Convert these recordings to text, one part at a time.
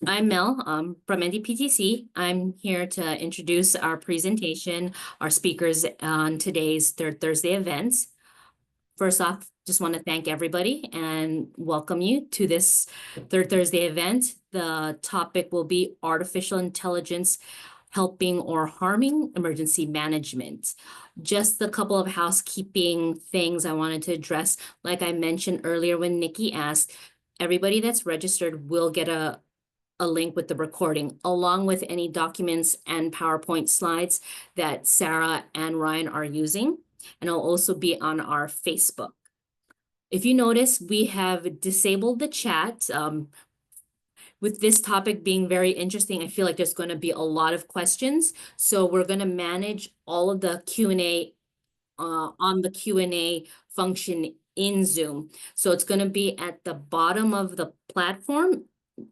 I'm Mel from NDPTC. I'm here to introduce our presentation, our speakers on today's Third Thursday events. First off, just want to thank everybody and welcome you to this Third Thursday event. The topic will be artificial intelligence helping or harming emergency management. Just a couple of housekeeping things I wanted to address. Like I mentioned earlier when Nikki asked, everybody that's registered will get a link with the recording, along with any documents and PowerPoint slides that Sarah and Ryan are using. And it'll also be on our Facebook. If you notice, we have disabled the chat. With this topic being very interesting, I feel like there's going to be a lot of questions. So we're going to manage all of the Q&A on the Q&A function in Zoom. So it's going to be at the bottom of the platform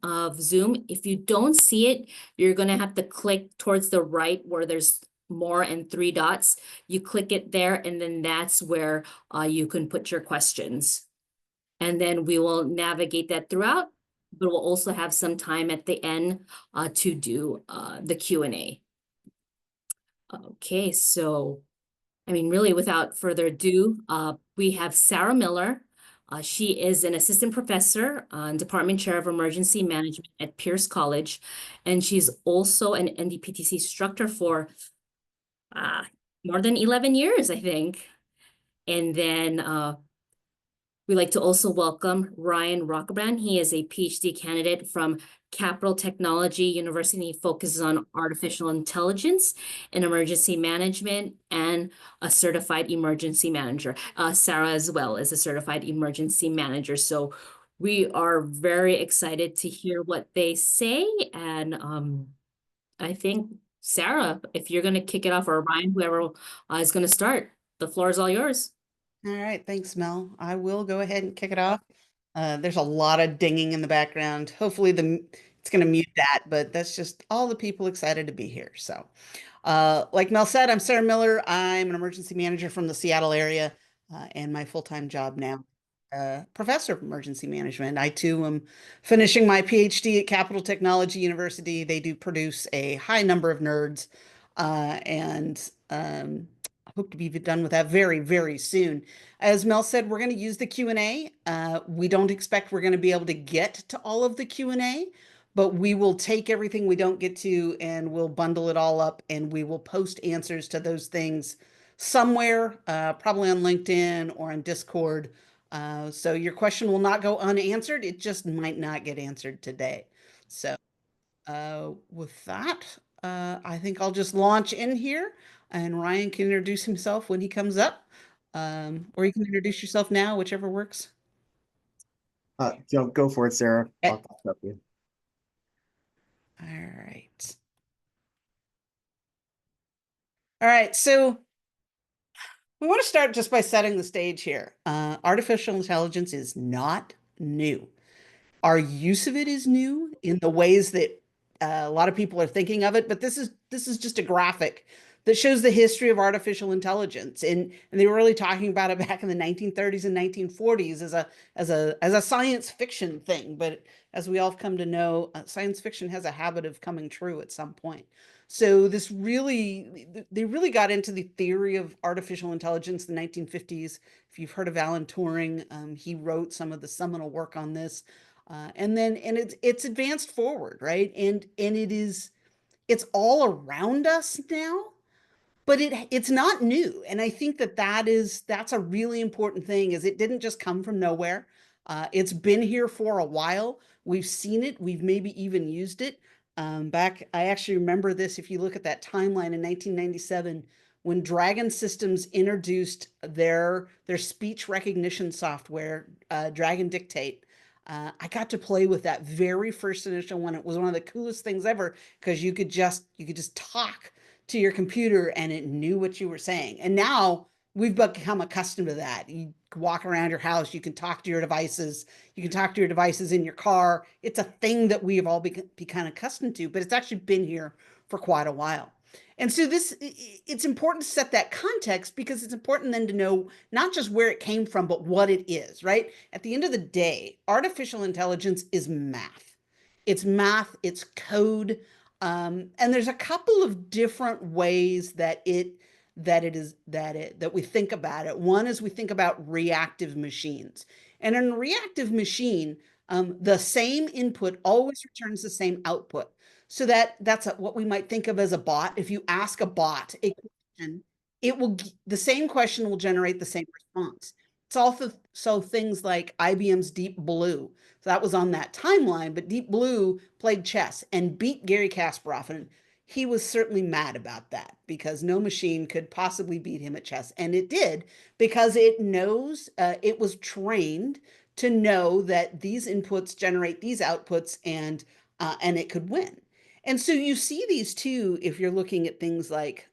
of Zoom. If you don't see it, you're going to have to click towards the right where there's more and three dots. You click it there, and then that's where you can put your questions. And then we will navigate that throughout, but we'll also have some time at the end to do the Q&A. Okay, so I mean, really, without further ado, we have Sarah Miller. She is an assistant professor and department chair of emergency management at Pierce College, and she's also an NDPTC instructor for uh, more than 11 years, I think. And then we'd like to also welcome Ryan Rockbrand. He is a PhD candidate from Capital Technology University. He focuses on artificial intelligence and emergency management and a certified emergency manager. Sarah as well is a certified emergency manager. So we are very excited to hear what they say. And I think, Sarah, if you're going to kick it off, or Ryan, whoever is going to start, the floor is all yours. All right, thanks, Mel. I will go ahead and kick it off. There's a lot of dinging in the background. Hopefully it's going to mute that, but that's just all the people excited to be here. So, like Mel said, I'm Sarah Miller. I'm an emergency manager from the Seattle area, and my full-time job now, professor of emergency management. I too am finishing my PhD at Capital Technology University. They do produce a high number of nerds, and I hope to be done with that very, very soon. As Mel said, we're going to use the Q&A. We don't expect we're going to be able to get to all of the Q&A, but we will take everything we don't get to and we'll bundle it all up and we will post answers to those things somewhere, probably on LinkedIn or on Discord. So your question will not go unanswered. It just might not get answered today. So with that, I think I'll just launch in here and Ryan can introduce himself when he comes up. Or you can introduce yourself now, whichever works. Go for it, Sarah. Okay. I'll catch up with you. All right. All right. So we want to start just by setting the stage here. Artificial intelligence is not new. Our use of it is new in the ways that a lot of people are thinking of it, but this is just a graphic that shows the history of artificial intelligence, and they were really talking about it back in the 1930s and 1940s as a science fiction thing. But as we all have come to know, science fiction has a habit of coming true at some point. So they really got into the theory of artificial intelligence in the 1950s. If you've heard of Alan Turing, he wrote some of the seminal work on this. And it's advanced forward, right? And it's all around us now, but it's not new. And I think that's a really important thing, is it didn't just come from nowhere. It's been here for a while. We've seen it. We've maybe even used it. I actually remember this. If you look at that timeline in 1997, when Dragon Systems introduced their speech recognition software, Dragon Dictate. I got to play with that very first initial one. It was one of the coolest things ever because you could just talk to your computer and it knew what you were saying. And now we've become accustomed to that. You walk around your house, you can talk to your devices, you can talk to your devices in your car. It's a thing that we have all become accustomed to, but it's actually been here for quite a while. And so it's important to set that context, because it's important then to know not just where it came from, but what it is, right? At the end of the day, artificial intelligence is math. It's math, it's code, and there's a couple of different ways that we think about it. One is we think about reactive machines, and in a reactive machine, the same input always returns the same output. So what we might think of as a bot. If you ask a bot a question, the same question will generate the same response. It's also so things like IBM's Deep Blue. So that was on that timeline, but Deep Blue played chess and beat Gary Kasparov, and he was certainly mad about that because no machine could possibly beat him at chess, and it did because it was trained to know that these inputs generate these outputs, and it could win. And so you see these too if you're looking at things like,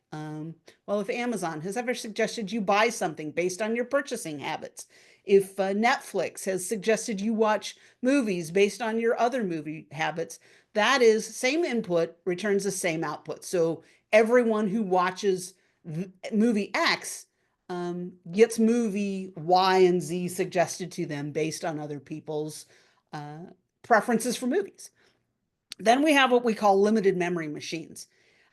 well, if Amazon has ever suggested you buy something based on your purchasing habits, if Netflix has suggested you watch movies based on your other movie habits, that is same input returns the same output. So everyone who watches movie X gets movie Y and Z suggested to them based on other people's uh, preferences for movies. Then we have what we call limited memory machines.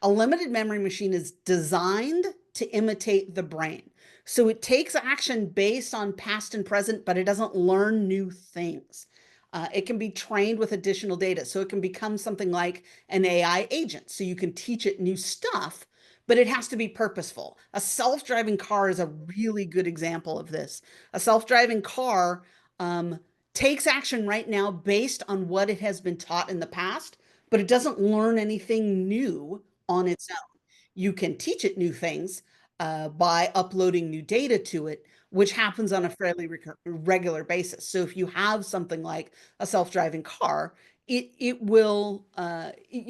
A limited memory machine is designed to imitate the brain. So it takes action based on past and present, but it doesn't learn new things. It can be trained with additional data. So it can become something like an AI agent. So you can teach it new stuff, but it has to be purposeful. A self-driving car is a really good example of this. A self-driving car um, takes action right now based on what it has been taught in the past, but it doesn't learn anything new on its own. You can teach it new things by uploading new data to it, which happens on a fairly regular basis. So if you have something like a self-driving car, you'll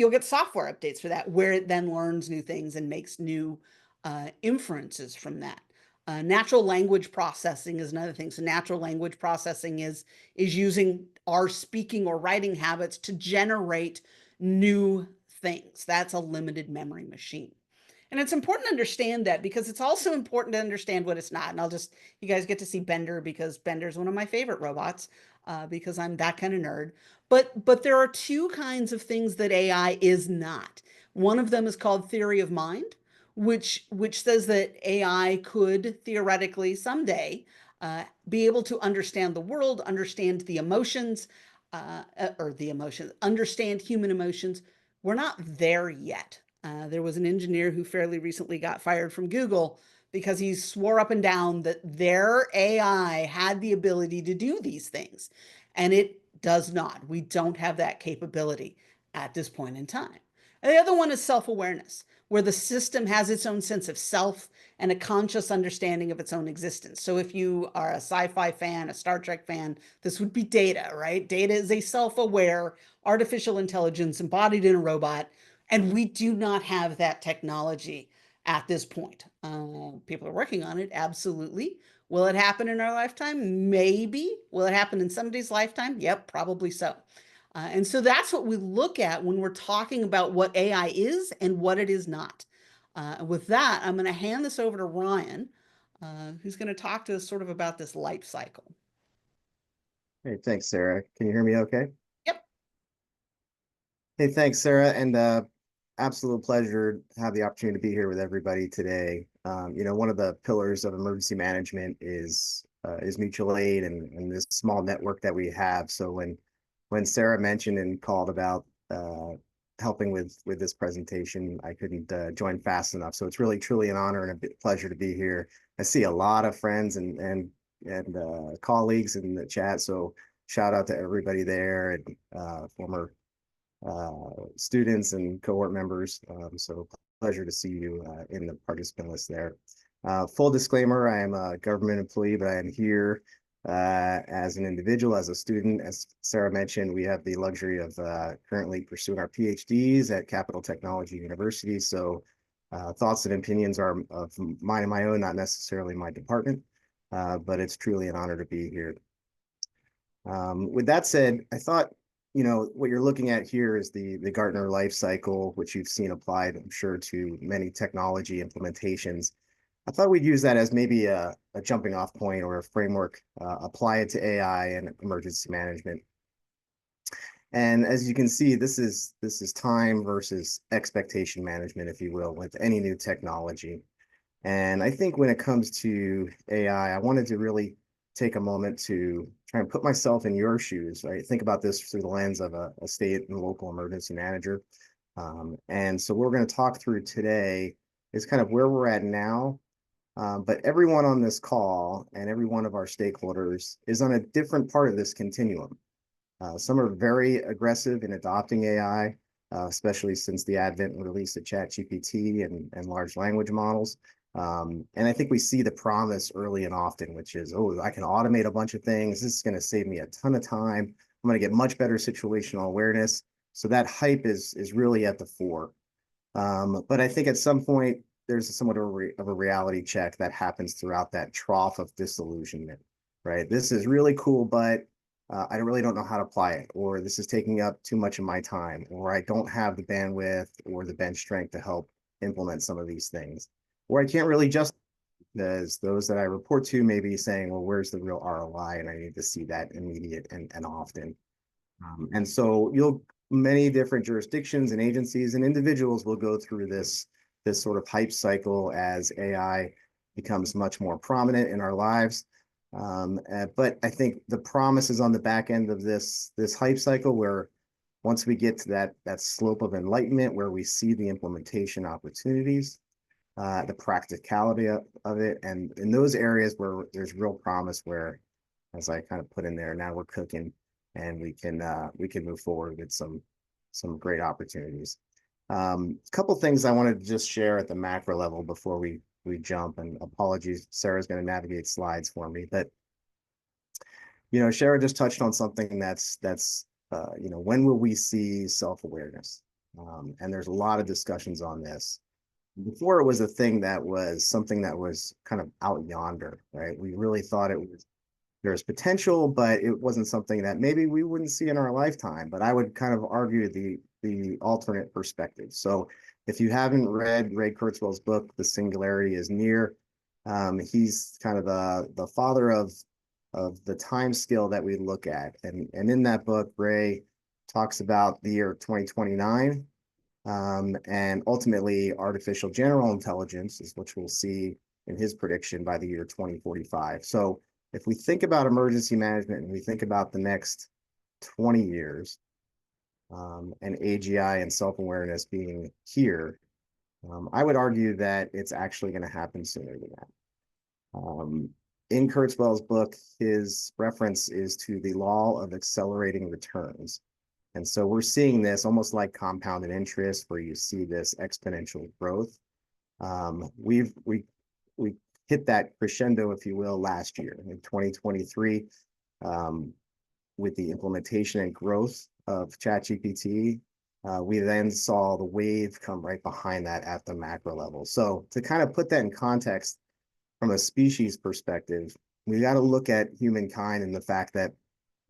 get software updates for that, where it then learns new things and makes new inferences from that. Natural language processing is another thing. So natural language processing is using our speaking or writing habits to generate new things. That's a limited memory machine. And it's important to understand that because it's also important to understand what it's not. And you guys get to see Bender because Bender is one of my favorite robots because I'm that kind of nerd. But there are two kinds of things that AI is not. One of them is called theory of mind, which says that AI could theoretically someday be able to understand the world, understand the emotions, understand human emotions. We're not there yet. There was an engineer who fairly recently got fired from Google because he swore up and down that their AI had the ability to do these things, and it does not. We don't have that capability at this point in time. And the other one is self-awareness, where the system has its own sense of self and a conscious understanding of its own existence. So if you are a sci-fi fan, a Star Trek fan, this would be Data, right? Data is a self-aware artificial intelligence embodied in a robot, and we do not have that technology at this point. People are working on it, absolutely. Will it happen in our lifetime? Maybe. Will it happen in somebody's lifetime? Yep, probably so. And so that's what we look at when we're talking about what AI is and what it is not. With that, I'm going to hand this over to Ryan, who's going to talk to us sort of about this life cycle. Hey, thanks, Sarah. Can you hear me okay? Yep. Hey, thanks, Sarah. And absolute pleasure to have the opportunity to be here with everybody today. One of the pillars of emergency management is mutual aid and this small network that we have. So when Sarah mentioned and called about helping with this presentation, I couldn't join fast enough. So it's really truly an honor and a pleasure to be here. I see a lot of friends and colleagues in the chat. So shout out to everybody there and former students and cohort members. So pleasure to see you in the participant list there. Full disclaimer, I am a government employee, but I am here as an individual, as a student. As Sarah mentioned, we have the luxury of currently pursuing our PhDs at Capital Technology University. So thoughts and opinions are of mine and my own, not necessarily my department, but it's truly an honor to be here. With that said, I thought, what you're looking at here is the Gartner life cycle, which you've seen applied, I'm sure, to many technology implementations. I thought we'd use that as maybe a jumping off point or a framework, apply it to AI and emergency management. And as you can see, this is time versus expectation management, if you will, with any new technology. And I think when it comes to AI, I wanted to really take a moment to try and put myself in your shoes, right? Think about this through the lens of a state and local emergency manager. And so what we're going to talk through today is kind of where we're at now. But everyone on this call and every one of our stakeholders is on a different part of this continuum. Some are very aggressive in adopting AI, especially since the advent and release of ChatGPT and large language models. And I think we see the promise early and often, which is, oh, I can automate a bunch of things. This is going to save me a ton of time. I'm going to get much better situational awareness. So that hype is really at the fore. But I think at some point, there's somewhat of a reality check that happens throughout that trough of disillusionment, right? This is really cool, but I really don't know how to apply it, or this is taking up too much of my time, or I don't have the bandwidth or the bench strength to help implement some of these things, or I can't really just because those that I report to may be saying, well, where's the real ROI? And I need to see that immediate and often. And so many different jurisdictions and agencies and individuals will go through this sort of hype cycle as AI becomes much more prominent in our lives. But I think the promise is on the back end of this hype cycle, where once we get to that slope of enlightenment, where we see the implementation opportunities, the practicality of it, and in those areas where there's real promise, where, as I kind of put in there, now we're cooking and we can move forward with some great opportunities. A couple things I wanted to just share at the macro level before we jump, and apologies, Sarah's going to navigate slides for me, but Shara just touched on something that's when will we see self-awareness? And there's a lot of discussions on this. Before, it was a thing that was something that was kind of out yonder, right? We really thought there's potential, but it wasn't something that maybe we wouldn't see in our lifetime. But I would kind of argue the alternate perspective. So if you haven't read Ray Kurzweil's book, The Singularity is Near, he's kind of the father of the time scale that we look at. And in that book, Ray talks about the year 2029, and ultimately artificial general intelligence is which we'll see in his prediction by the year 2045. So if we think about emergency management and we think about the next 20 years, and AGI and self-awareness being here, I would argue that it's actually going to happen sooner than that. In Kurzweil's book, his reference is to the law of accelerating returns. And so we're seeing this almost like compounded interest, where you see this exponential growth. We hit that crescendo, if you will, last year in 2023, with the implementation and growth of ChatGPT. We then saw the wave come right behind that at the macro level. So to kind of put that in context from a species perspective, we got to look at humankind and the fact that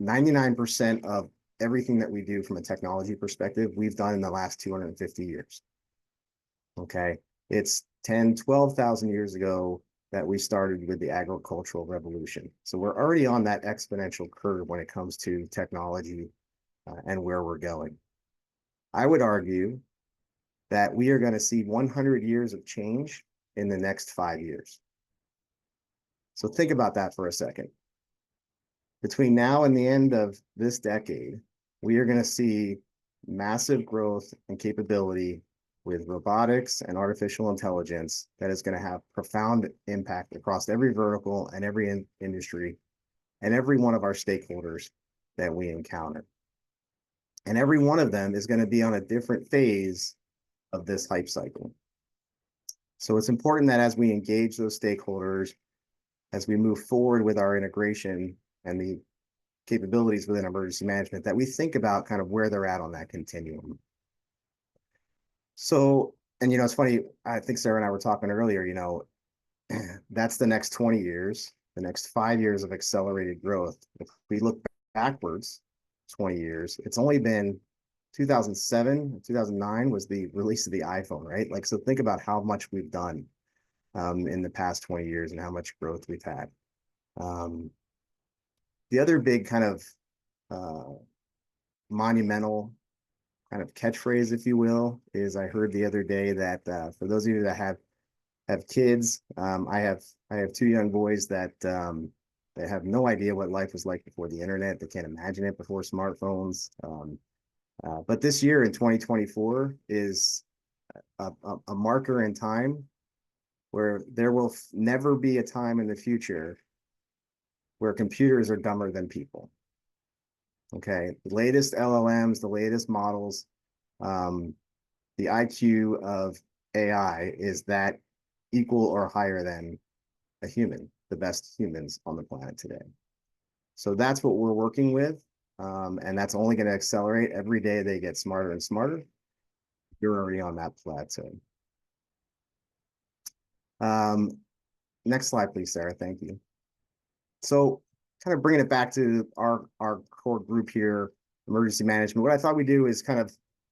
99% of everything that we do from a technology perspective, we've done in the last 250 years. Okay, it's 10, 12,000 years ago that we started with the agricultural revolution. So we're already on that exponential curve when it comes to technology and where we're going. I would argue that we are going to see 100 years of change in the next 5 years. So think about that for a second. Between now and the end of this decade, we are going to see massive growth and capability with robotics and artificial intelligence that is going to have profound impact across every vertical and every industry and every one of our stakeholders that we encounter. And every one of them is going to be on a different phase of this hype cycle. So it's important that as we engage those stakeholders, as we move forward with our integration and the capabilities within emergency management, that we think about kind of where they're at on that continuum. So, and it's funny, I think Sarah and I were talking earlier, that's the next 20 years, the next 5 years of accelerated growth. If we look backwards 20 years, it's only been 2007, 2009 was the release of the iPhone, right? Like, so think about how much we've done in the past 20 years and how much growth we've had. The other big kind of monumental kind of catchphrase, if you will, is I heard the other day that for those of you that have kids, I have two young boys that they have no idea what life was like before the internet. They can't imagine it before smartphones. But this year in 2024 is a marker in time where there will never be a time in the future where computers are dumber than people. Okay, the latest LLMs, the latest models, the IQ of AI is that equal or higher than a human, the best humans on the planet today. So that's what we're working with. And that's only going to accelerate. Every day they get smarter and smarter. You're already on that plateau. Next slide, please, Sarah. Thank you. So kind of bringing it back to our core group here, emergency management. What I thought we'd do is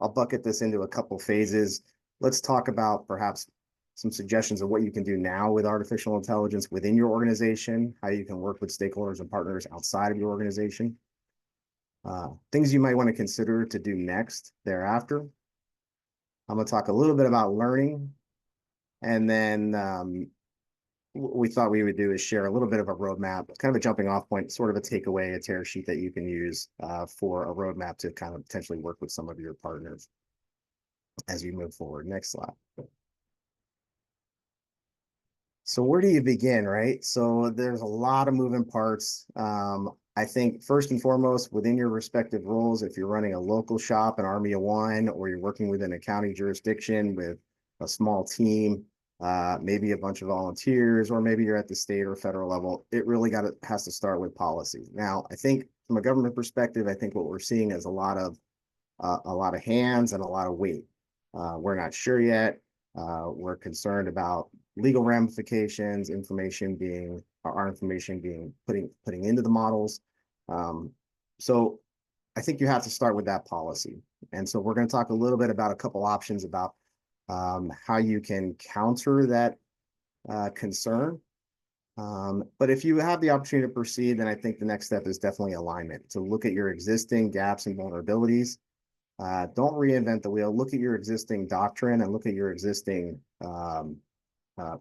I'll bucket this into a couple phases. Let's talk about perhaps some suggestions of what you can do now with artificial intelligence within your organization, how you can work with stakeholders and partners outside of your organization. Things you might want to consider to do next thereafter. I'm going to talk a little bit about learning, and then what we thought we would do is share a little bit of a roadmap, kind of a jumping off point, sort of a takeaway, a tear sheet that you can use for a roadmap to kind of potentially work with some of your partners as you move forward. Next slide. So where do you begin, right? So there's a lot of moving parts. I think first and foremost, within your respective roles, if you're running a local shop, an army of one, or you're working within a county jurisdiction with a small team, maybe a bunch of volunteers, or maybe you're at the state or federal level, it really has to start with policy. Now, I think from a government perspective, I think what we're seeing is a lot of hands and a lot of weight. We're not sure yet. We're concerned about legal ramifications, our information being putting into the models. So I think you have to start with that policy. And so we're going to talk a little bit about a couple options about how you can counter that concern. But if you have the opportunity to proceed, then I think the next step is definitely alignment. To look at your existing gaps and vulnerabilities. Don't reinvent the wheel. Look at your existing doctrine and look at your existing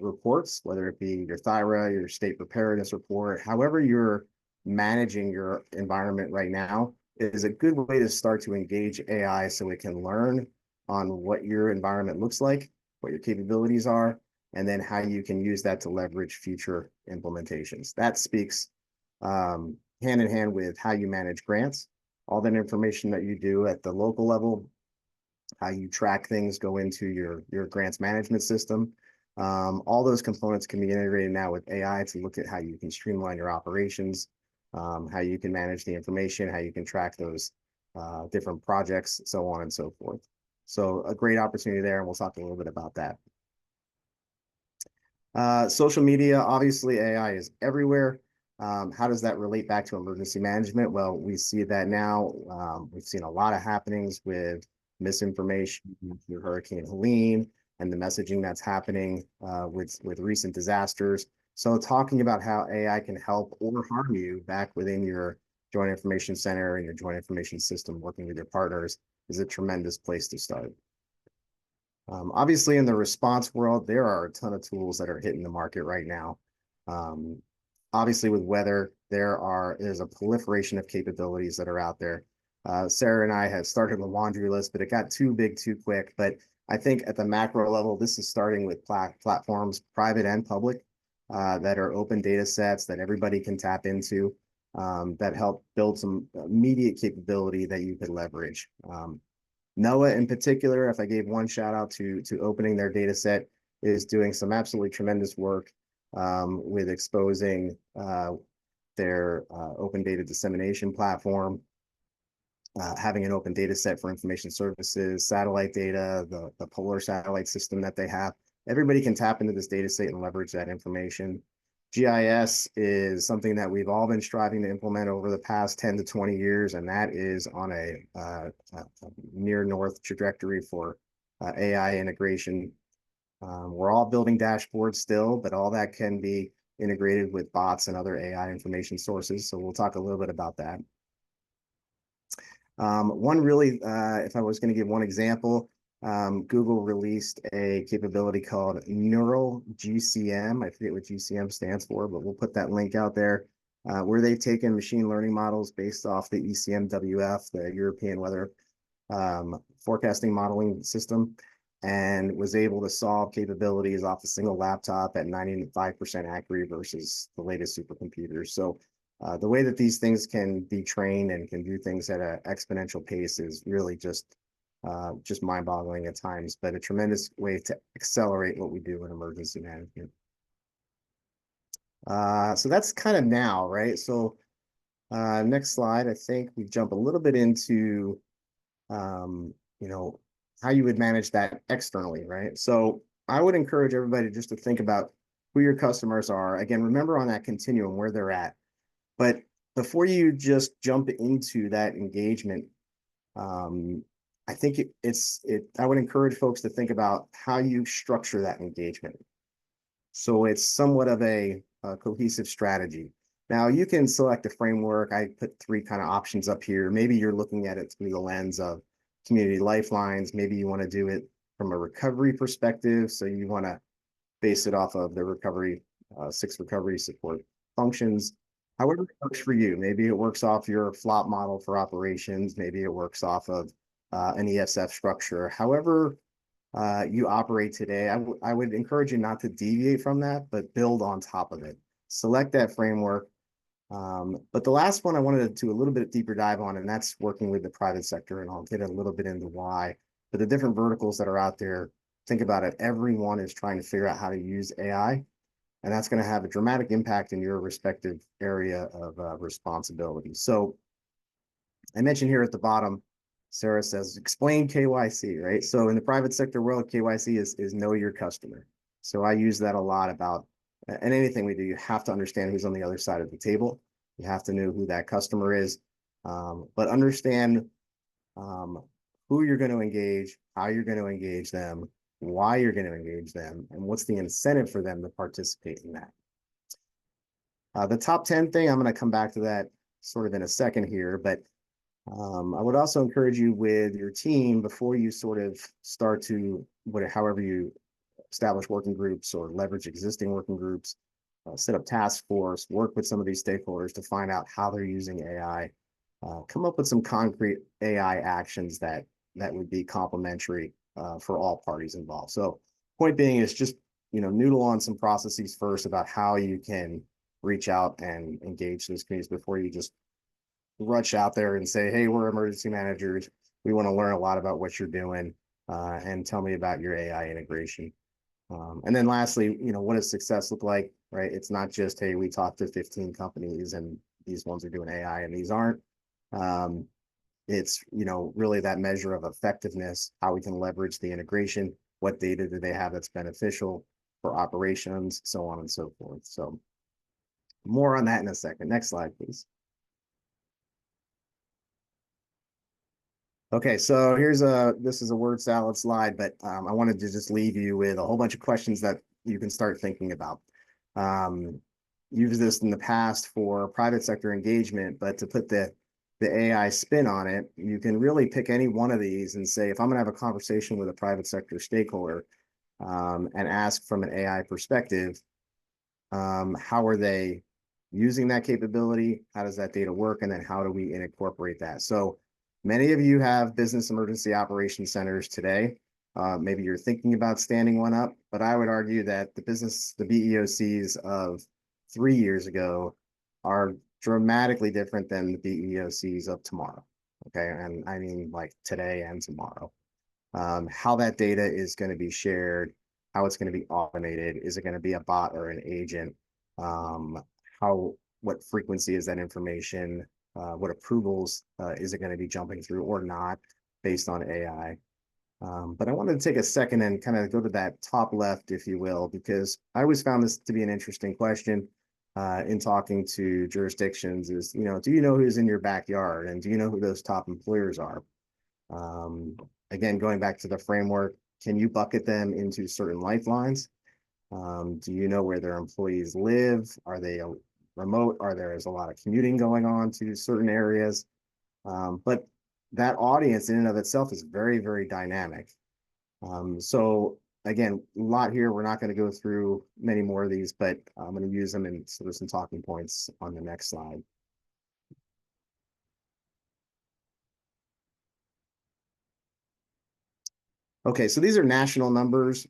reports, whether it be your THIRA, your state preparedness report, however you're managing your environment right now is a good way to start to engage AI so it can learn on what your environment looks like, what your capabilities are, and then how you can use that to leverage future implementations. That speaks hand in hand with how you manage grants, all that information that you do at the local level, how you track things go into your grants management system. All those components can be integrated now with AI to look at how you can streamline your operations, how you can manage the information, how you can track those different projects, so on and so forth. So a great opportunity there, and we'll talk a little bit about that. Social media, obviously AI is everywhere. How does that relate back to emergency management? Well, we see that now. We've seen a lot of happenings with misinformation through Hurricane Helene and the messaging that's happening with recent disasters. So talking about how AI can help or harm you back within your Joint Information Center and your Joint Information System, working with your partners, is a tremendous place to start. Obviously, in the response world, there are a ton of tools that are hitting the market right now. Obviously, with weather, there's a proliferation of capabilities that are out there. Sarah and I had started the laundry list, but it got too big too quick. But I think at the macro level, this is starting with platforms, private and public, that are open data sets that everybody can tap into, that help build some immediate capability that you could leverage. NOAA in particular, if I gave one shout out to opening their data set, is doing some absolutely tremendous work with exposing their open data dissemination platform, having an open data set for information services, satellite data, the polar satellite system that they have. Everybody can tap into this data set and leverage that information. GIS is something that we've all been striving to implement over the past 10 to 20 years, and that is on a near north trajectory for AI integration. We're all building dashboards still, but all that can be integrated with bots and other AI information sources. So we'll talk a little bit about that. One really, if I was going to give one example, Google released a capability called Neural GCM. I forget what GCM stands for, but we'll put that link out there, where they've taken machine learning models based off the ECMWF, the European Weather Forecasting Modeling System, and was able to solve capabilities off a single laptop at 95% accuracy versus the latest supercomputers. So the way that these things can be trained and can do things at an exponential pace is really just mind-boggling at times, but a tremendous way to accelerate what we do in emergency management. So that's kind of now, right? So next slide, I think we jump a little bit into, you know, how you would manage that externally, right? So I would encourage everybody just to think about who your customers are. Again, remember on that continuum where they're at. But before you just jump into that engagement, I think I would encourage folks to think about how you structure that engagement. So it's somewhat of a cohesive strategy. Now you can select a framework. I put 3 kind of options up here. Maybe you're looking at it through the lens of community lifelines. Maybe you want to do it from a recovery perspective. So you want to base it off of the recovery, 6 recovery support functions. However it works for you. Maybe it works off your FLOP model for operations. Maybe it works off of an ESF structure. However you operate today, I would encourage you not to deviate from that, but build on top of it. Select that framework. But the last one I wanted to do a little bit deeper dive on, and that's working with the private sector, and I'll get a little bit into why. But the different verticals that are out there, think about it. Everyone is trying to figure out how to use AI, and that's going to have a dramatic impact in your respective area of responsibility. So I mentioned here at the bottom, Sarah says, explain KYC, right? So in the private sector world, KYC is know your customer. So I use that a lot about, and anything we do, you have to understand who's on the other side of the table. You have to know who that customer is, but understand who you're going to engage, how you're going to engage them, why you're going to engage them, and what's the incentive for them to participate in that. The top 10 thing, I'm going to come back to that sort of in a second here, but I would also encourage you with your team before you sort of start to, however you establish working groups or leverage existing working groups, set up task force, work with some of these stakeholders to find out how they're using AI, come up with some concrete AI actions that would be complementary for all parties involved. So point being is just, noodle on some processes first about how you can reach out and engage those communities before you just rush out there and say, hey, we're emergency managers. We want to learn a lot about what you're doing and tell me about your AI integration. And then lastly, what does success look like, right? It's not just, hey, we talked to 15 companies and these ones are doing AI and these aren't. It's, really that measure of effectiveness, how we can leverage the integration, what data do they have that's beneficial for operations, so on and so forth. So more on that in a second. Next slide, please. Okay, so this is a word salad slide, but I wanted to just leave you with a whole bunch of questions that you can start thinking about. Used this in the past for private sector engagement, but to put the AI spin on it, you can really pick any one of these and say, if I'm gonna have a conversation with a private sector stakeholder and ask from an AI perspective, how are they using that capability? How does that data work? And then how do we incorporate that? So many of you have business emergency operations centers today. Maybe you're thinking about standing one up, but I would argue that the BEOCs of 3 years ago are dramatically different than the BEOCs of tomorrow. Okay, and I mean like today and tomorrow. How that data is going to be shared, how it's going to be automated, is it going to be a bot or an agent? What frequency is that information? What approvals is it going to be jumping through or not based on AI? But I wanted to take a second and kind of go to that top left, if you will, because I always found this to be an interesting question in talking to jurisdictions is, do you know who's in your backyard and do you know who those top employers are? Again, going back to the framework, can you bucket them into certain lifelines? Do you know where their employees live? Are they remote? There's a lot of commuting going on to certain areas? But that audience in and of itself is very, very dynamic. So again, a lot here. We're not going to go through many more of these, but I'm going to use them in sort of some talking points on the next slide. Okay, so these are national numbers.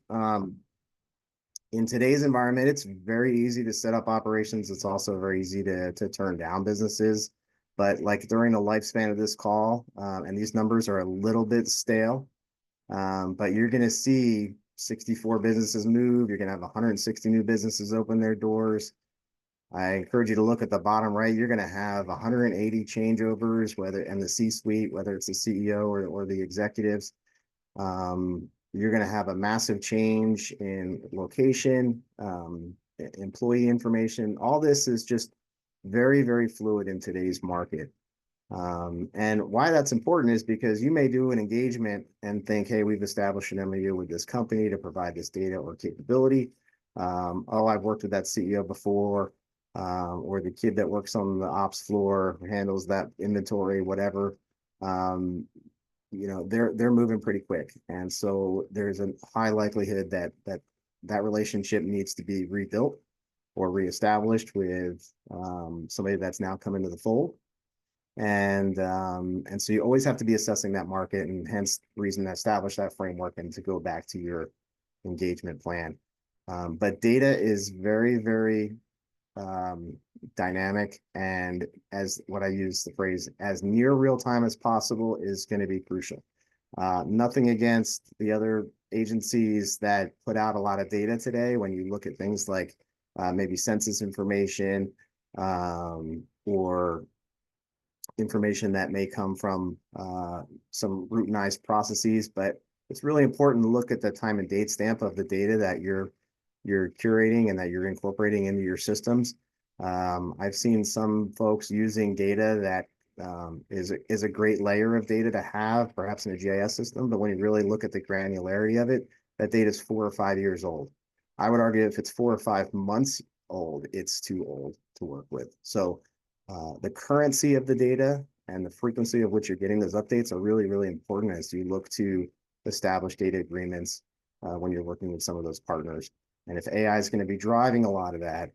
In today's environment, it's very easy to set up operations. It's also very easy to turn down businesses. But like during the lifespan of this call, and these numbers are a little bit stale, but you're going to see 64 businesses move. You're going to have 160 new businesses open their doors. I encourage you to look at the bottom right. You're going to have 180 changeovers, whether in the C-suite, whether it's the CEO or the executives. You're going to have a massive change in location, employee information. All this is just very, very fluid in today's market. And why that's important is because you may do an engagement and think, hey, we've established an MOU with this company to provide this data or capability. Oh, I've worked with that CEO before, or the kid that works on the ops floor handles that inventory, whatever. They're moving pretty quick, and so there's a high likelihood that relationship needs to be rebuilt or reestablished with somebody that's now come into the fold. And so you always have to be assessing that market, and hence the reason to establish that framework and to go back to your engagement plan. But data is very, very dynamic, and as what I use the phrase, as near real time as possible is going to be crucial. Nothing against the other agencies that put out a lot of data today. When you look at things like maybe census information or information that may come from some routinized processes, but it's really important to look at the time and date stamp of the data that you're curating and that you're incorporating into your systems. I've seen some folks using data that is a great layer of data to have, perhaps in a GIS system, but when you really look at the granularity of it, that data is 4 or 5 years old. I would argue if it's 4 or 5 months old, it's too old to work with. So the currency of the data and the frequency of which you're getting those updates are really, really important as you look to establish data agreements when you're working with some of those partners. And if AI is going to be driving a lot of that,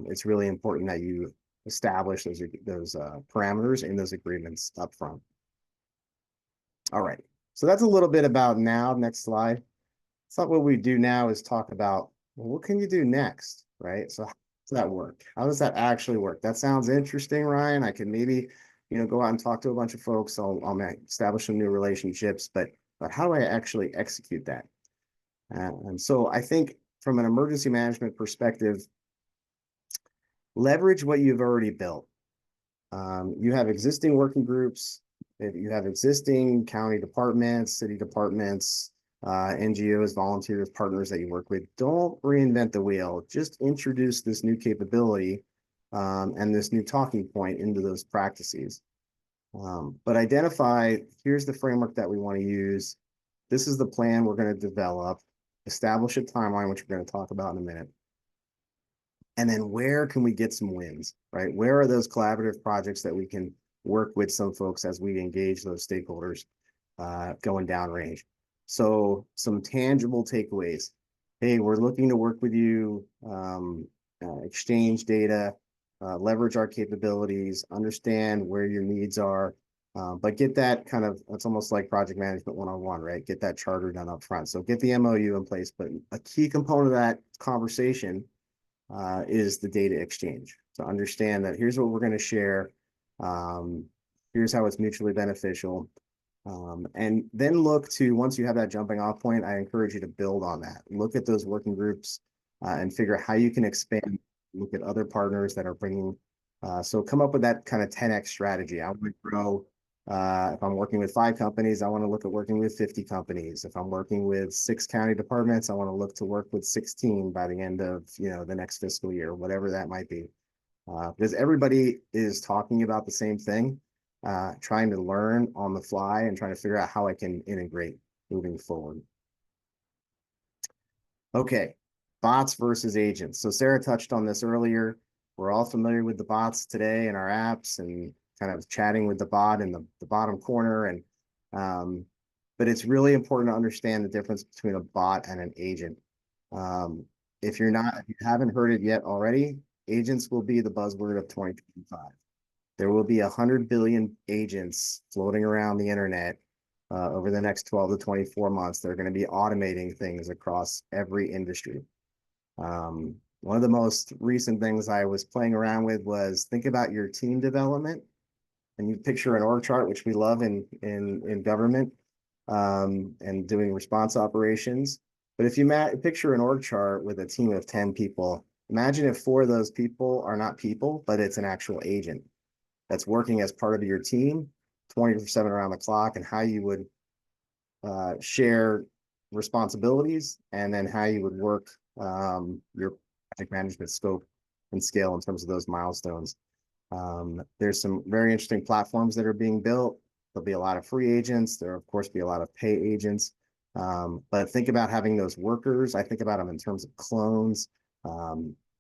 it's really important that you establish those parameters in those agreements up front. All right, so that's a little bit about now. Next slide. So what we do now is talk about, well, what can you do next, right? So how does that work? How does that actually work? That sounds interesting, Ryan. I can maybe, go out and talk to a bunch of folks. I'll establish some new relationships, but how do I actually execute that? And so I think from an emergency management perspective, leverage what you've already built. You have existing working groups. If you have existing county departments, city departments, NGOs, volunteers, partners that you work with, don't reinvent the wheel. Just introduce this new capability and this new talking point into those practices. But identify, here's the framework that we want to use. This is the plan we're going to develop. Establish a timeline, which we're going to talk about in a minute. And then where can we get some wins, right? Where are those collaborative projects that we can work with some folks as we engage those stakeholders going downrange? So some tangible takeaways. Hey, we're looking to work with you, exchange data, leverage our capabilities, understand where your needs are, but get that kind of, it's almost like project management 101, right? Get that charter done up front. So get the MOU in place, but a key component of that conversation is the data exchange. So understand that here's what we're going to share. Here's how it's mutually beneficial. And then look to, once you have that jumping off point, I encourage you to build on that. Look at those working groups and figure out how you can expand. Look at other partners that are bringing. So come up with that kind of 10x strategy. I want to grow. If I'm working with 5 companies, I want to look at working with 50 companies. If I'm working with 6 county departments, I want to look to work with 16 by the end of the next fiscal year, whatever that might be. Because everybody is talking about the same thing, trying to learn on the fly and trying to figure out how I can integrate moving forward. Okay, bots versus agents. So Sarah touched on this earlier. We're all familiar with the bots today in our apps and kind of chatting with the bot in the bottom corner. And but it's really important to understand the difference between a bot and an agent. If you haven't heard it yet already, agents will be the buzzword of 2025. There will be 100 billion agents floating around the internet over the next 12 to 24 months. They're going to be automating things across every industry. One of the most recent things I was playing around with was think about your team development, and you picture an org chart, which we love in government and doing response operations. But if you picture an org chart with a team of 10 people, imagine if 4 of those people are not people, but it's an actual agent that's working as part of your team 24/7 around the clock, and how you would share responsibilities, and then how you would work your project management scope and scale in terms of those milestones. There's some very interesting platforms that are being built. There'll be a lot of free agents. There'll, of course, be a lot of pay agents. But think about having those workers. I think about them in terms of clones.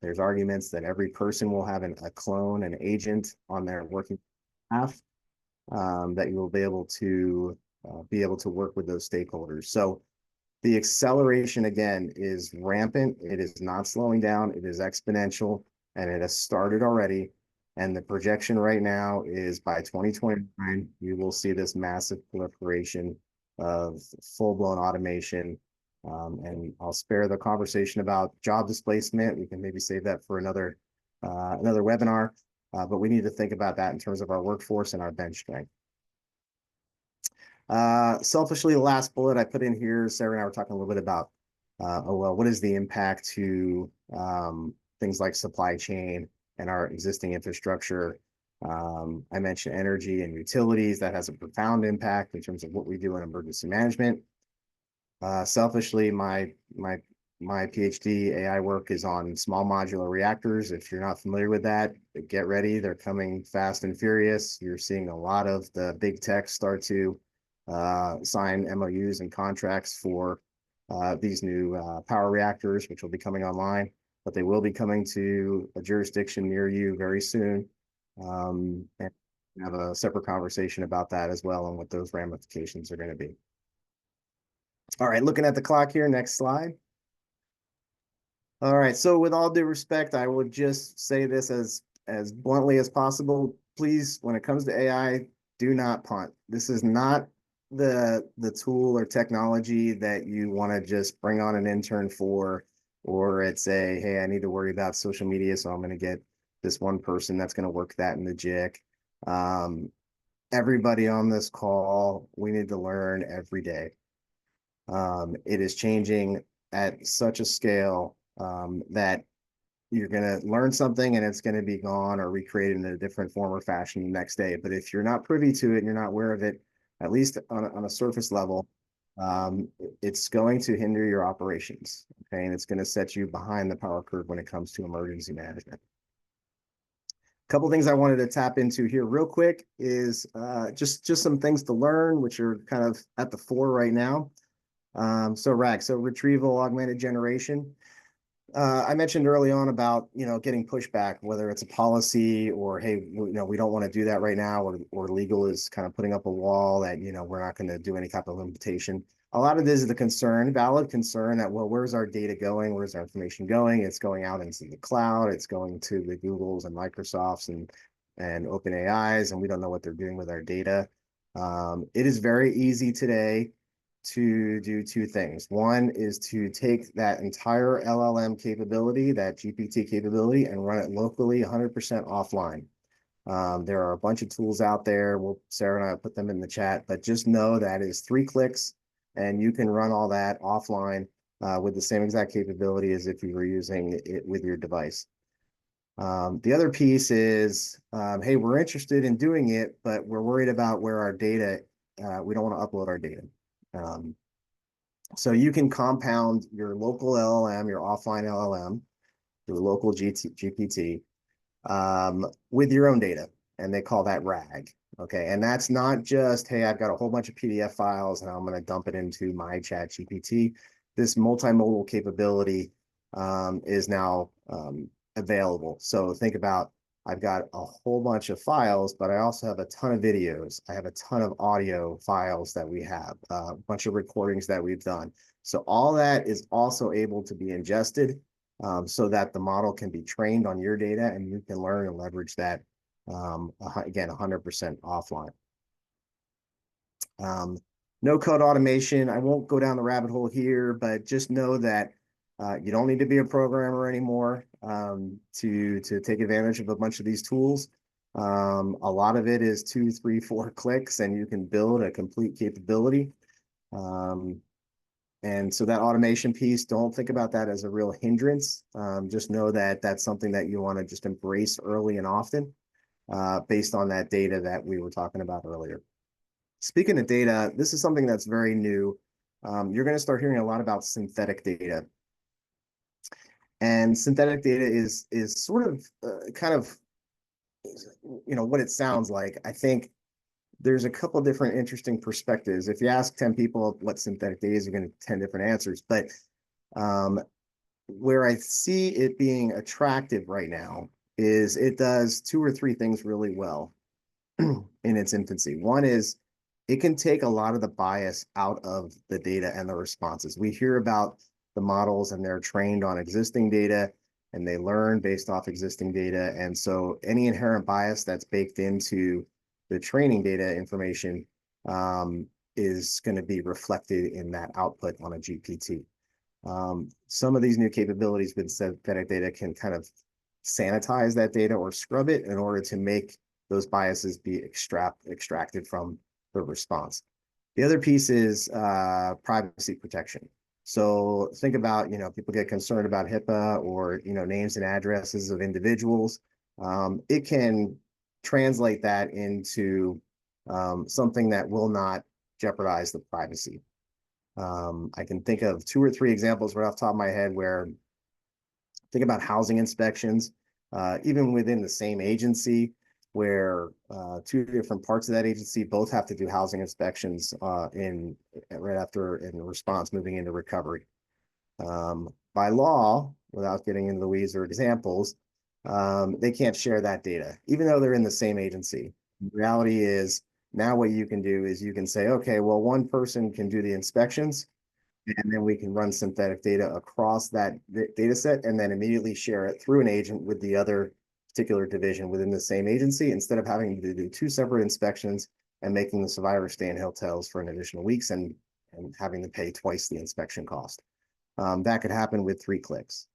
There's arguments that every person will have a clone, an agent on their working staff, that you will be able to work with those stakeholders. So the acceleration, again, is rampant. It is not slowing down. It is exponential, and it has started already. And the projection right now is by 2029, you will see this massive proliferation of full-blown automation. And I'll spare the conversation about job displacement. We can maybe save that for another webinar. But we need to think about that in terms of our workforce and our bench strength. Selfishly, the last bullet I put in here, Sarah and I were talking a little bit about, what is the impact to things like supply chain and our existing infrastructure. I mentioned energy and utilities. That has a profound impact in terms of what we do in emergency management. Selfishly, my PhD AI work is on small modular reactors. If you're not familiar with that, get ready. They're coming fast and furious. You're seeing a lot of the big tech start to sign MOUs and contracts for these new power reactors, which will be coming online, but they will be coming to a jurisdiction near you very soon. And have a separate conversation about that as well, and what those ramifications are going to be. All right, looking at the clock here, next slide. All right, so with all due respect, I would just say this as bluntly as possible. Please, when it comes to AI, do not punt. This is not the tool or technology that you want to just bring on an intern for, or it's hey, I need to worry about social media, so I'm going to get this one person that's going to work that in the JIC. Everybody on this call, we need to learn every day. It is changing at such a scale that you're going to learn something and it's going to be gone or recreated in a different form or fashion the next day. But if you're not privy to it and you're not aware of it, at least on a surface level, it's going to hinder your operations. Okay, and it's going to set you behind the power curve when it comes to emergency management. A couple things I wanted to tap into here real quick is just some things to learn, which are kind of at the fore right now. So retrieval augmented generation. I mentioned early on about, getting pushback, whether it's a policy or, hey, we don't want to do that right now, or legal is kind of putting up a wall that, we're not going to do any type of limitation. A lot of this is the concern, valid concern that, well, where's our data going? Where's our information going? It's going out into the cloud. It's going to the Googles and Microsofts and OpenAIs, and we don't know what they're doing with our data. It is very easy today to do two things. One is to take that entire LLM capability, that GPT capability, and run it locally 100% offline. There are a bunch of tools out there. Sarah and I will put them in the chat, but just know that is 3 clicks and you can run all that offline with the same exact capability as if you were using it with your device. The other piece is, hey, we're interested in doing it, but we're worried about where our data, we don't want to upload our data. So you can compound your local LLM, your offline LLM, your local GPT with your own data, and they call that RAG. Okay, and that's not just, hey, I've got a whole bunch of PDF files and I'm going to dump it into my chat GPT. This multimodal capability is now available. So think about I've got a whole bunch of files, but I also have a ton of videos. I have a ton of audio files that we have, a bunch of recordings that we've done. So all that is also able to be ingested so that the model can be trained on your data and you can learn and leverage that, again, 100% offline. No code automation. I won't go down the rabbit hole here, but just know that you don't need to be a programmer anymore to take advantage of a bunch of these tools. A lot of it is 2, 3, 4 clicks, and you can build a complete capability. And so that automation piece, don't think about that as a real hindrance. Just know that that's something that you want to just embrace early and often based on that data that we were talking about earlier. Speaking of data, this is something that's very new. You're going to start hearing a lot about synthetic data. And synthetic data is sort of kind of, what it sounds like. I think there's a couple different interesting perspectives. If you ask 10 people what synthetic data is, you're going to get 10 different answers. But where I see it being attractive right now is it does 2 or 3 things really well in its infancy. One is it can take a lot of the bias out of the data and the responses. We hear about the models and they're trained on existing data and they learn based off existing data. And so any inherent bias that's baked into the training data information is going to be reflected in that output on a GPT. Some of these new capabilities with synthetic data can kind of sanitize that data or scrub it in order to make those biases be extracted from the response. The other piece is privacy protection. So think about, people get concerned about HIPAA or, names and addresses of individuals. It can translate that into something that will not jeopardize the privacy. I can think of 2 or 3 examples right off the top of my head where think about housing inspections, even within the same agency, where 2 different parts of that agency both have to do housing inspections right after in response moving into recovery. By law, without getting into the weeds or examples, they can't share that data, even though they're in the same agency. The reality is now what you can do is you can say, okay, well, one person can do the inspections, and then we can run synthetic data across that data set and then immediately share it through an agent with the other particular division within the same agency instead of having to do 2 separate inspections and making the survivor stay in hotels for an additional weeks and having to pay twice the inspection cost. That could happen with 3 clicks.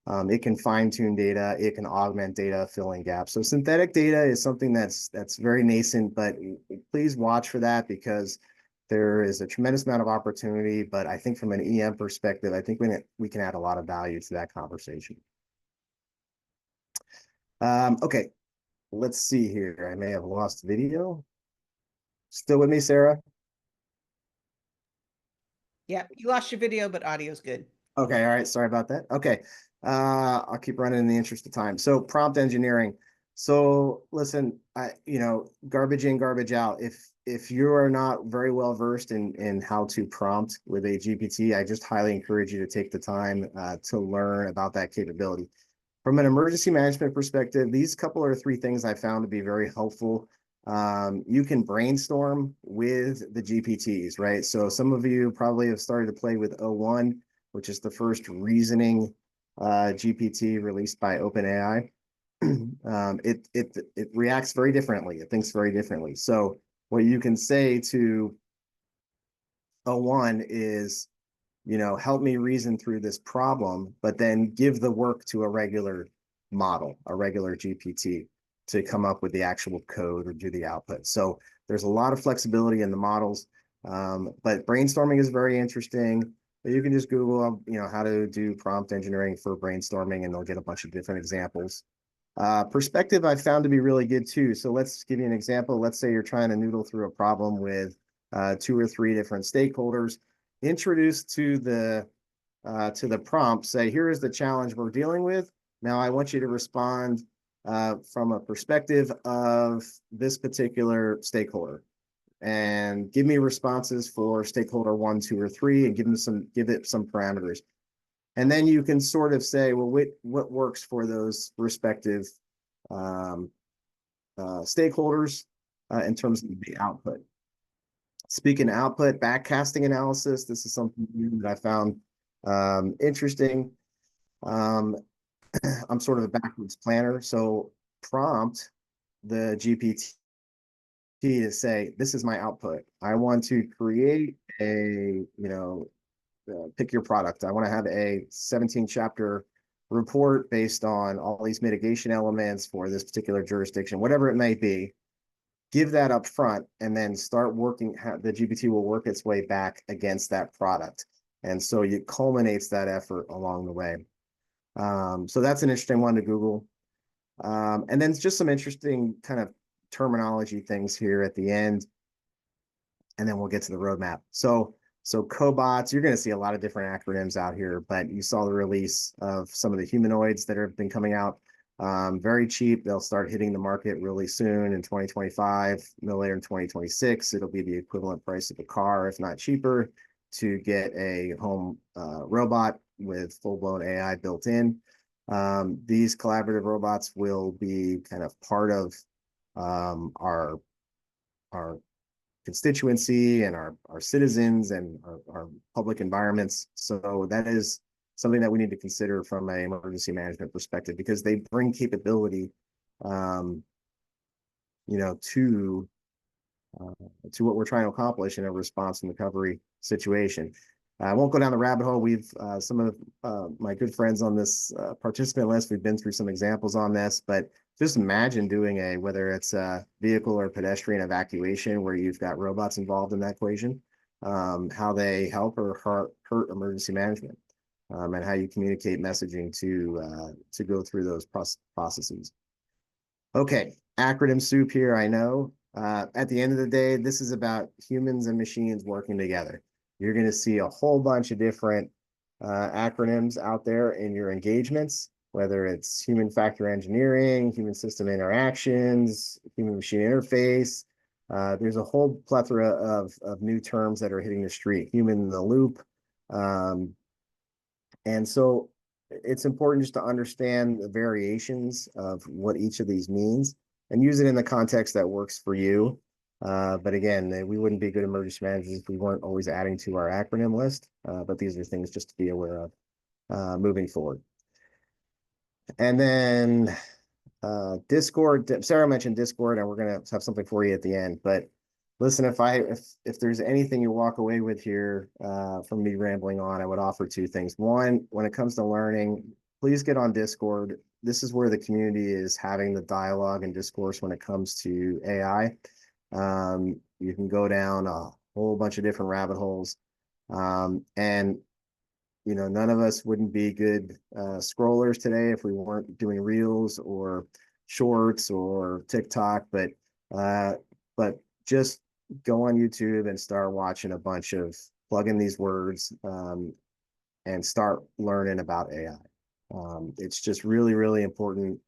It can fine-tune data, it can augment data, fill in gaps. So synthetic data is something that's very nascent, but please watch for that because there is a tremendous amount of opportunity. But I think from an EM perspective, I think we can add a lot of value to that conversation. Okay, let's see here. I may have lost video. Still with me, Sarah? Yeah, you lost your video, but audio's good. Okay, all right. Sorry about that. Okay, I'll keep running in the interest of time. So prompt engineering. So listen, garbage in, garbage out. If you are not very well versed in how to prompt with a GPT, I just highly encourage you to take the time to learn about that capability. From an emergency management perspective, these couple or 3 things I found to be very helpful. You can brainstorm with the GPTs, right? So some of you probably have started to play with O1, which is the first reasoning GPT released by OpenAI. It reacts very differently. It thinks very differently. So what you can say to O1 is, help me reason through this problem, but then give the work to a regular model, a regular GPT to come up with the actual code or do the output. So there's a lot of flexibility in the models, but brainstorming is very interesting. You can just Google, how to do prompt engineering for brainstorming, and they'll get a bunch of different examples. Perspective I found to be really good too. So let's give you an example. Let's say you're trying to noodle through a problem with 2 or 3 different stakeholders. Introduce to the prompt, say, here is the challenge we're dealing with. Now I want you to respond from a perspective of this particular stakeholder, and give me responses for stakeholder 1, 2, or 3, and give it some parameters. And then you can sort of say, well, what works for those respective stakeholders in terms of the output. Speaking of output, backcasting analysis, this is something new that I found interesting. I'm sort of a backwards planner, so prompt the GPT to say, this is my output. I want to create pick your product. I want to have a 17 chapter report based on all these mitigation elements for this particular jurisdiction, whatever it may be. Give that up front and then start working. The GPT will work its way back against that product. And so it culminates that effort along the way. So that's an interesting one to Google. And then just some interesting kind of terminology things here at the end. And then we'll get to the roadmap. So cobots, you're going to see a lot of different acronyms out here, but you saw the release of some of the humanoids that have been coming out. Very cheap. They'll start hitting the market really soon in 2025, no later in 2026. It'll be the equivalent price of a car, if not cheaper, to get a home robot with full-blown AI built in. These collaborative robots will be kind of part of our constituency and our citizens and our public environments. So that is something that we need to consider from an emergency management perspective, because they bring capability, to what we're trying to accomplish in a response and recovery situation. I won't go down the rabbit hole. We've some of my good friends on this participant list, we've been through some examples on this, but just imagine doing whether it's a vehicle or pedestrian evacuation where you've got robots involved in that equation, how they help or hurt emergency management, and how you communicate messaging to go through those processes. Okay, acronym soup here, I know. At the end of the day, this is about humans and machines working together. You're going to see a whole bunch of different acronyms out there in your engagements, whether it's human factor engineering, human system interactions, human machine interface. There's a whole plethora of new terms that are hitting the street, human in the loop. And so it's important just to understand the variations of what each of these means and use it in the context that works for you. But again, we wouldn't be good emergency managers if we weren't always adding to our acronym list. But these are things just to be aware of moving forward. And then Discord, Sarah mentioned Discord, and we're going to have something for you at the end. But listen, if there's anything you walk away with here from me rambling on, I would offer two things. One, when it comes to learning, please get on Discord. This is where the community is having the dialogue and discourse when it comes to AI. You can go down a whole bunch of different rabbit holes. And none of us wouldn't be good scrollers today if we weren't doing reels or shorts or TikTok, but just go on YouTube and start watching a bunch of plug in these words and start learning about AI. It's just really, really important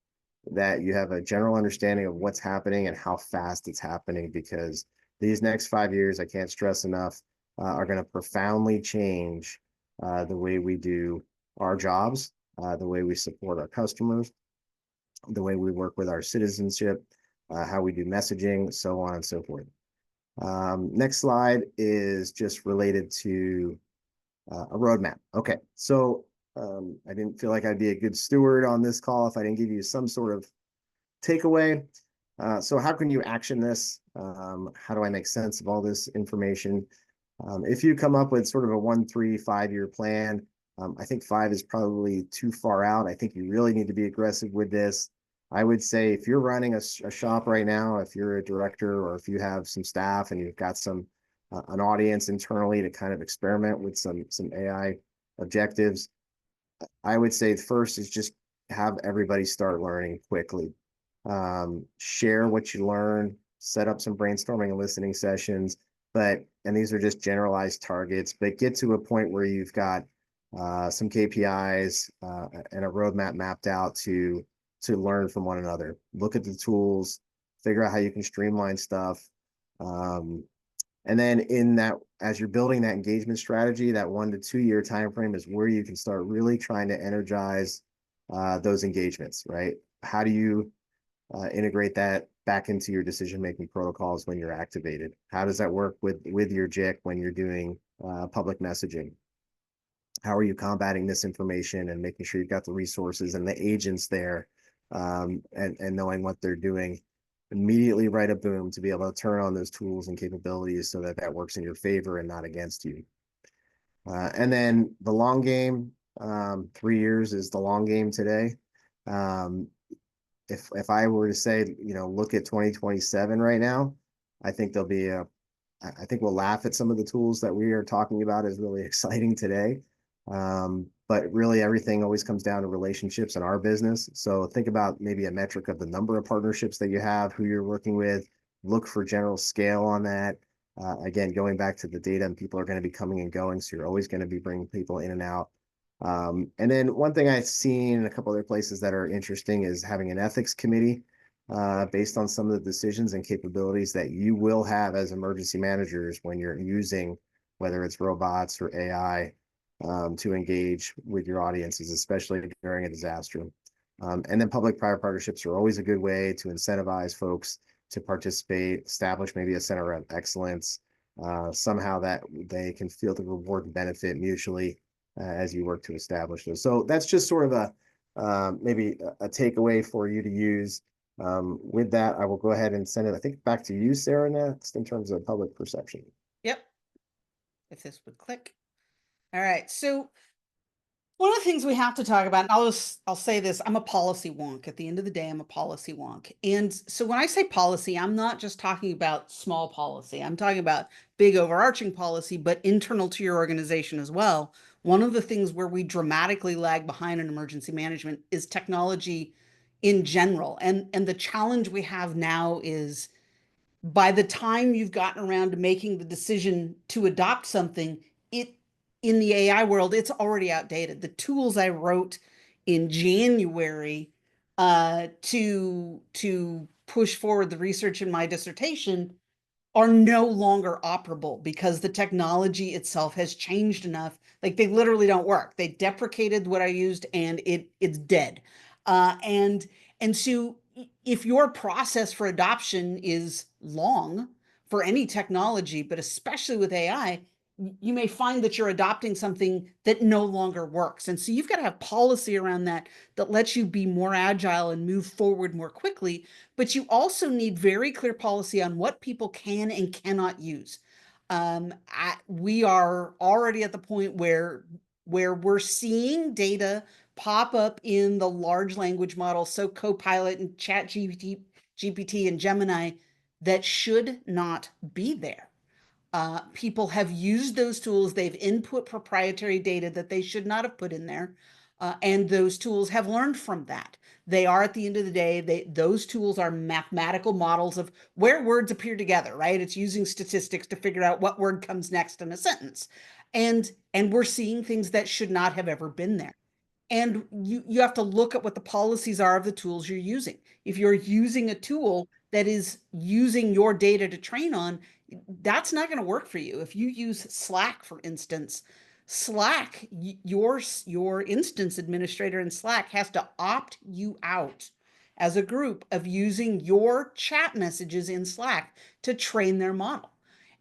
that you have a general understanding of what's happening and how fast it's happening, because these next 5 years, I can't stress enough, are going to profoundly change the way we do our jobs, the way we support our customers, the way we work with our citizenship, how we do messaging, so on and so forth. Next slide is just related to a roadmap. Okay, so I didn't feel like I'd be a good steward on this call if I didn't give you some sort of takeaway. So how can you action this? How do I make sense of all this information? If you come up with sort of a 1, 3, 5 year plan, I think 5 is probably too far out. I think you really need to be aggressive with this. I would say if you're running a shop right now, if you're a director or if you have some staff and you've got an audience internally to kind of experiment with some AI objectives, I would say first is just have everybody start learning quickly. Share what you learn, set up some brainstorming and listening sessions, and these are just generalized targets, but get to a point where you've got some KPIs and a roadmap mapped out to learn from one another. Look at the tools, figure out how you can streamline stuff. And then as you're building that engagement strategy, that 1 to 2 year time frame is where you can start really trying to energize those engagements, right? How do you integrate that back into your decision-making protocols when you're activated. How does that work with your JIC when you're doing public messaging? How are you combating misinformation and making sure you've got the resources and the agents there, and knowing what they're doing? Immediately write a boom to be able to turn on those tools and capabilities so that that works in your favor and not against you. And then the long game, 3 years is the long game today. If I were to say, look at 2027 right now, I think there'll be I think we'll laugh at some of the tools that we are talking about as really exciting today. But really everything always comes down to relationships in our business. So think about maybe a metric of the number of partnerships that you have, who you're working with, look for general scale on that. Again, going back to the data, and people are going to be coming and going, so you're always going to be bringing people in and out. And then one thing I've seen in a couple other places that are interesting is having an ethics committee based on some of the decisions and capabilities that you will have as emergency managers when you're using, whether it's robots or AI, to engage with your audiences, especially during a disaster. And then public-private partnerships are always a good way to incentivize folks to participate, establish maybe a center of excellence, somehow that they can feel the reward and benefit mutually as you work to establish those. So that's just sort of maybe a takeaway for you to use. With that, I will go ahead and send it, I think, back to you, Sarah, next in terms of public perception. Yep. If this would click. All right. So one of the things we have to talk about, and I'll say this, I'm a policy wonk. At the end of the day, I'm a policy wonk. And so when I say policy, I'm not just talking about small policy. I'm talking about big overarching policy, but internal to your organization as well. One of the things where we dramatically lag behind in emergency management is technology in general. And the challenge we have now is by the time you've gotten around to making the decision to adopt something, it in the AI world, it's already outdated. The tools I wrote in January to push forward the research in my dissertation are no longer operable because the technology itself has changed enough. Like they literally don't work. They deprecated what I used and it's dead. And so if your process for adoption is long for any technology, but especially with AI, you may find that you're adopting something that no longer works. And so you've got to have policy around that that lets you be more agile and move forward more quickly. But you also need very clear policy on what people can and cannot use. We are already at the point where we're seeing data pop up in the large language models, so Copilot and GPT and Gemini, that should not be there. People have used those tools. They've input proprietary data that they should not have put in there. And those tools have learned from that. They are, at the end of the day, those tools are mathematical models of where words appear together, right? It's using statistics to figure out what word comes next in a sentence. And we're seeing things that should not have ever been there. And you have to look at what the policies are of the tools you're using. If you're using a tool that is using your data to train on, that's not going to work for you. If you use Slack, for instance, Slack, your instance administrator in Slack has to opt you out as a group of using your chat messages in Slack to train their model.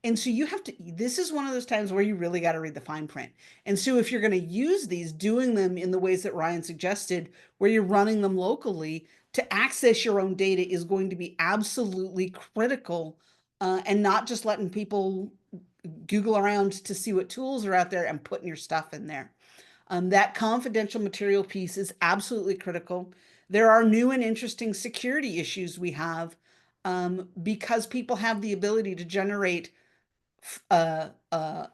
And so you have to, this is one of those times where you really got to read the fine print. And so if you're going to use these, doing them in the ways that Ryan suggested, where you're running them locally, to access your own data is going to be absolutely critical, and not just letting people Google around to see what tools are out there and putting your stuff in there. That confidential material piece is absolutely critical. There are new and interesting security issues we have because people have the ability to generate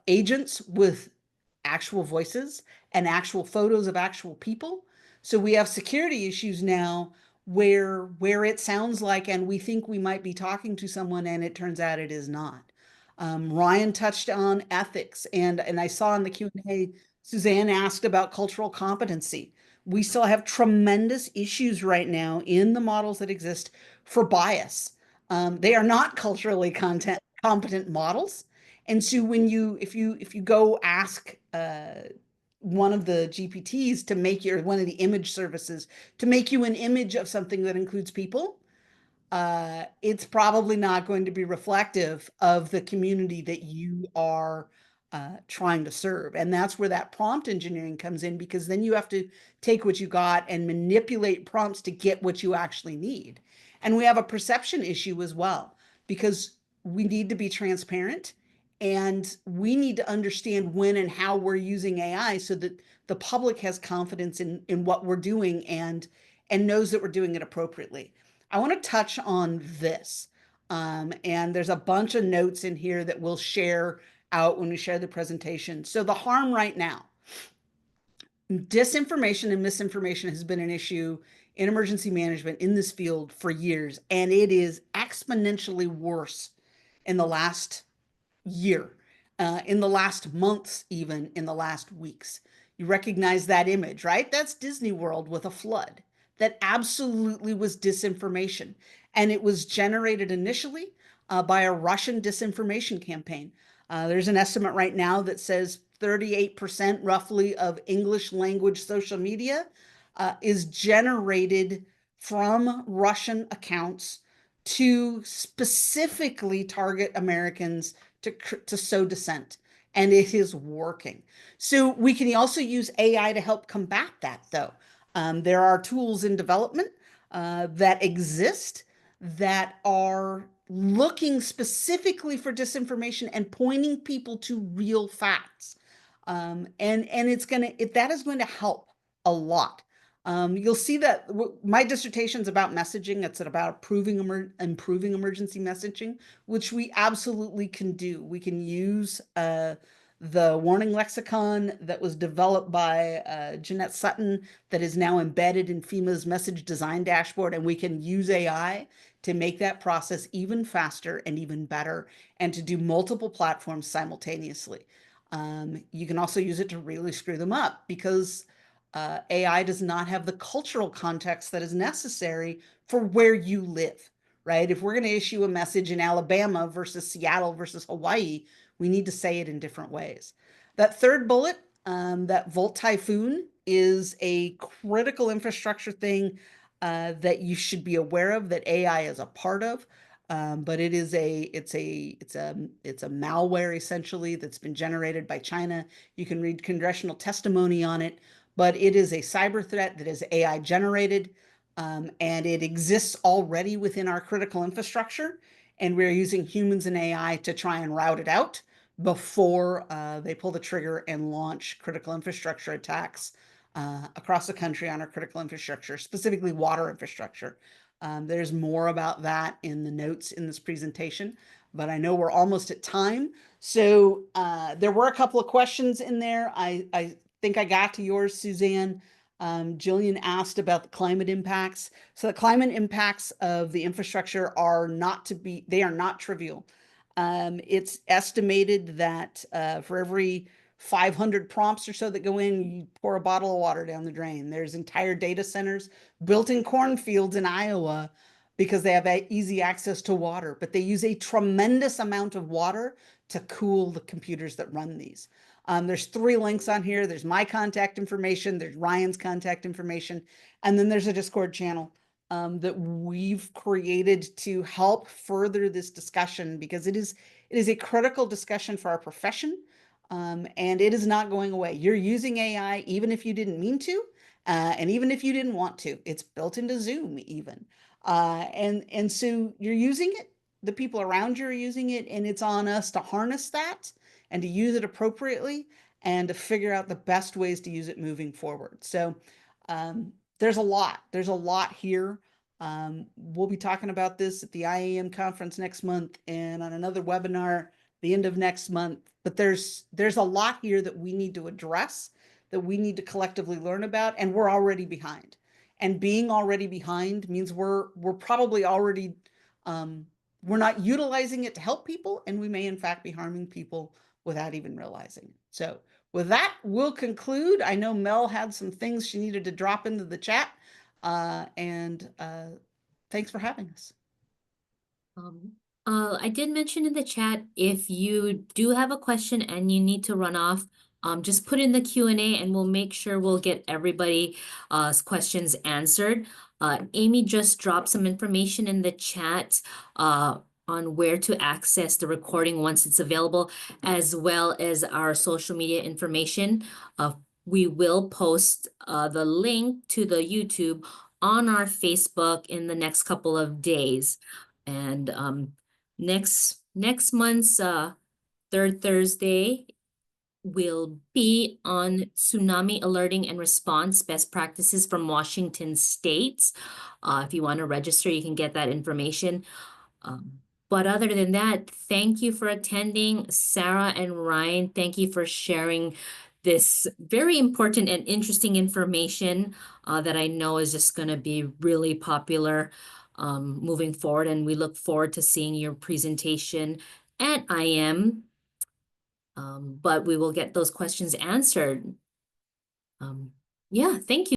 agents with actual voices and actual photos of actual people. So we have security issues now where it sounds like, and we think we might be talking to someone, and it turns out it is not. Ryan touched on ethics, and I saw in the Q&A, Suzanne asked about cultural competency. We still have tremendous issues right now in the models that exist for bias. They are not culturally competent models. And so when if you go ask one of the GPTs to make you, or one of the image services to make you an image of something that includes people, it's probably not going to be reflective of the community that you are trying to serve. And that's where that prompt engineering comes in, because then you have to take what you got and manipulate prompts to get what you actually need. And we have a perception issue as well, because we need to be transparent and we need to understand when and how we're using AI so that the public has confidence in what we're doing and knows that we're doing it appropriately. I want to touch on this. And there's a bunch of notes in here that we'll share out when we share the presentation. So the harm right now, disinformation and misinformation has been an issue in emergency management in this field for years, and it is exponentially worse in the last year, in the last months, even in the last weeks. You recognize that image, right? That's Disney World with a flood. That absolutely was disinformation. And it was generated initially by a Russian disinformation campaign. There's an estimate right now that says 38% roughly of English language social media is generated from Russian accounts to specifically target Americans to sow dissent. And it is working. So we can also use AI to help combat that, though. There are tools in development that exist that are looking specifically for disinformation and pointing people to real facts. And that is going to help a lot. You'll see that my dissertation is about messaging. It's about improving emergency messaging, which we absolutely can do. We can use the warning lexicon that was developed by Jeanette Sutton that is now embedded in FEMA's message design dashboard, and we can use AI to make that process even faster and even better, and to do multiple platforms simultaneously. You can also use it to really screw them up, because AI does not have the cultural context that is necessary for where you live, right? If we're going to issue a message in Alabama versus Seattle versus Hawaii, we need to say it in different ways. That third bullet, that Volt Typhoon, is a critical infrastructure thing that you should be aware of, that AI is a part of. But it's a malware essentially that's been generated by China. You can read congressional testimony on it, but it is a cyber threat that is AI generated, and it exists already within our critical infrastructure. And we're using humans and AI to try and route it out before they pull the trigger and launch critical infrastructure attacks across the country on our critical infrastructure, specifically water infrastructure. There's more about that in the notes in this presentation, but I know we're almost at time. So there were a couple of questions in there. I think I got to yours, Suzanne. Jillian asked about the climate impacts. So the climate impacts of the infrastructure are not trivial. It's estimated that for every 500 prompts or so that go in, you pour a bottle of water down the drain. There's entire data centers built in cornfields in Iowa because they have easy access to water, but they use a tremendous amount of water to cool the computers that run these. There's 3 links on here. There's my contact information, there's Ryan's contact information, and then there's a Discord channel that we've created to help further this discussion, because it is a critical discussion for our profession, and it is not going away. You're using AI even if you didn't mean to, and even if you didn't want to. It's built into Zoom even, and so you're using it. The people around you are using it, and it's on us to harness that and to use it appropriately and to figure out the best ways to use it moving forward. So there's a lot here. We'll be talking about this at the IAM conference next month and on another webinar the end of next month. But there's a lot here that we need to address, that we need to collectively learn about, and we're already behind. And being already behind means we're probably already we're not utilizing it to help people, and we may in fact be harming people without even realizing it. So with that, we'll conclude. I know Mel had some things she needed to drop into the chat, and thanks for having us. I did mention in the chat, if you do have a question and you need to run off, just put in the Q&A and we'll make sure we'll get everybody's questions answered. Amy just dropped some information in the chat on where to access the recording once it's available, as well as our social media information. We will post the link to the YouTube on our Facebook in the next couple of days. And next month's third Thursday will be on tsunami alerting and response best practices from Washington State. If you want to register, you can get that information. But other than that, thank you for attending. Sarah and Ryan, thank you for sharing this very important and interesting information that I know is just going to be really popular moving forward. And we look forward to seeing your presentation at IM. But we will get those questions answered. Yeah, thank you.